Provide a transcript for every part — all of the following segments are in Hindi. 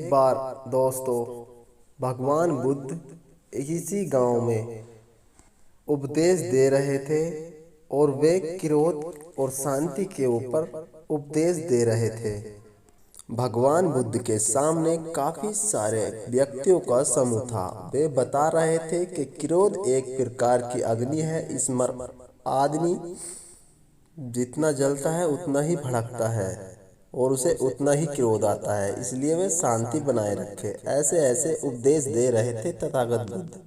बार दोस्तों भगवान बुद्ध इसी गांव में उपदेश दे रहे थे और वे क्रोध और शांति के ऊपर उपदेश दे रहे थे। भगवान बुद्ध के सामने काफी सारे व्यक्तियों का समूह था। वे बता रहे थे कि क्रोध एक प्रकार की अग्नि है। इस आदमी जितना जलता है उतना ही भड़कता है और उसे उतना ही क्रोध आता है, इसलिए वे शांति बनाए रखे। ऐसे ऐसे उपदेश दे रहे थे तथागत बुद्ध।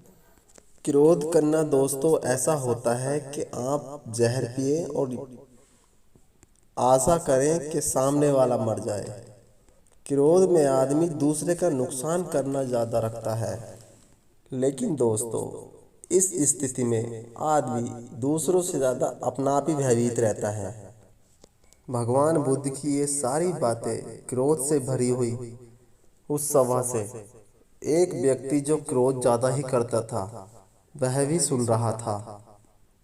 क्रोध करना दोस्तों ऐसा होता है कि आप जहर पिए और आशा करें कि सामने वाला मर जाए। क्रोध में आदमी दूसरे का नुकसान करना ज्यादा रखता है, लेकिन दोस्तों इस स्थिति में आदमी दूसरों से ज्यादा अपना आप ही भयभीत रहता है। भगवान बुद्ध की ये सारी बातें क्रोध से भरी हुई उस सभा से एक व्यक्ति जो क्रोध ज्यादा ही करता था वह भी सुन रहा था।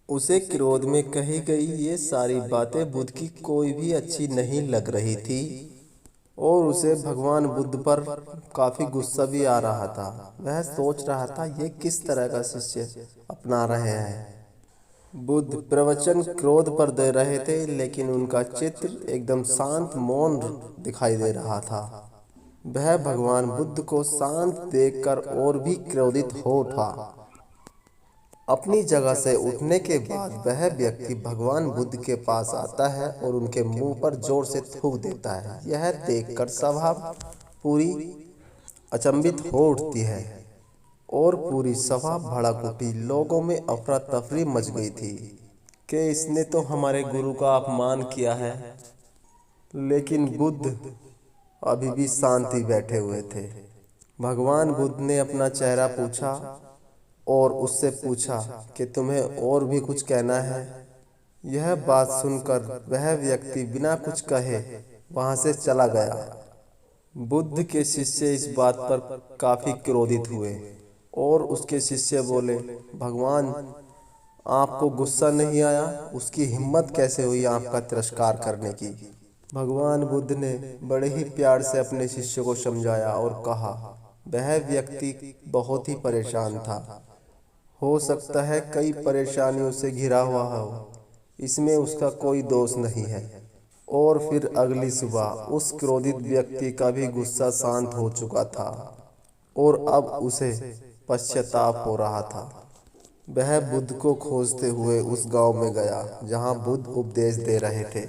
उसे क्रोध में कही गई ये सारी बातें बुद्ध की कोई भी अच्छी नहीं लग रही थी और उसे भगवान बुद्ध पर काफी गुस्सा भी आ रहा था। वह सोच रहा था ये किस तरह का शिष्य अपना रहे हैं। बुद्ध प्रवचन क्रोध पर दे रहे थे, लेकिन उनका चित्र एकदम शांत मौन दिखाई दे रहा था। वह भगवान बुद्ध को शांत देखकर और भी क्रोधित हो उठा। अपनी जगह से उठने के बाद वह व्यक्ति भगवान बुद्ध के पास आता है और उनके मुंह पर जोर से थूक देता है। यह देखकर सभा पूरी अचंभित हो उठती है और पूरी सभा भड़क उठी। लोगों में अफरा तफरी मच गई थी कि इसने तो हमारे गुरु का अपमान किया है। लेकिन बुद्ध अभी भी शांति बैठे हुए थे। भगवान बुद्ध ने अपना चेहरा पूछा और उससे पूछा कि तुम्हें और भी कुछ कहना है। यह बात सुनकर वह व्यक्ति बिना कुछ कहे वहां से चला गया। बुद्ध के शिष्य इस बात पर काफी क्रोधित हुए और उसके शिष्य बोले, भगवान आपको गुस्सा नहीं आया? उसकी हिम्मत कैसे हुई आपका तिरस्कार करने की? भगवान बुद्ध ने बड़े ही प्यार से अपने शिष्य को समझाया और कहा, वह व्यक्ति बहुत ही परेशान था। हो सकता है कई परेशानियों से घिरा हुआ हो, इसमें उसका कोई दोष नहीं है। और फिर अगली सुबह उस क्रोधित व्यक्ति का भी गुस्सा शांत हो चुका था और अब उसे पश्चाताप हो रहा था। वह बुद्ध को खोजते हुए उस गांव में गया जहां बुद्ध उपदेश दे रहे थे।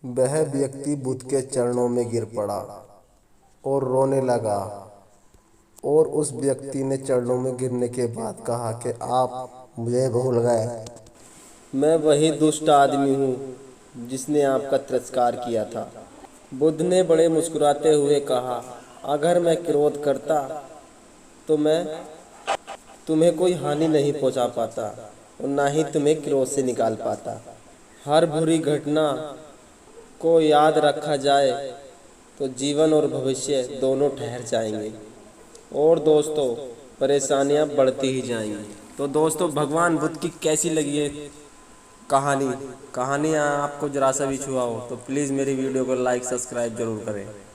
वह व्यक्ति बुद्ध के चरणों में गिर पड़ा और रोने लगा और उस व्यक्ति ने चरणों में गिरने के बाद कहा कि आप मुझे भूल गए। मैं वही दुष्ट आदमी हूँ जिसने आपका तिरस्कार किया था। बुद्ध ने बड़े मुस्कुराते हुए कहा, अगर मैं क्रोध करता तो मैं तुम्हें कोई हानि नहीं पहुँचा पाता और ना ही तुम्हें क्रोध से निकाल पाता। हर बुरी घटना को याद रखा जाए तो जीवन और भविष्य दोनों ठहर जाएंगे और दोस्तों परेशानियां बढ़ती ही जाएंगी। तो दोस्तों भगवान बुद्ध की कैसी लगी है कहानी आपको जरा सा भी छुआ हो तो प्लीज़ मेरी वीडियो को लाइक सब्सक्राइब जरूर करें।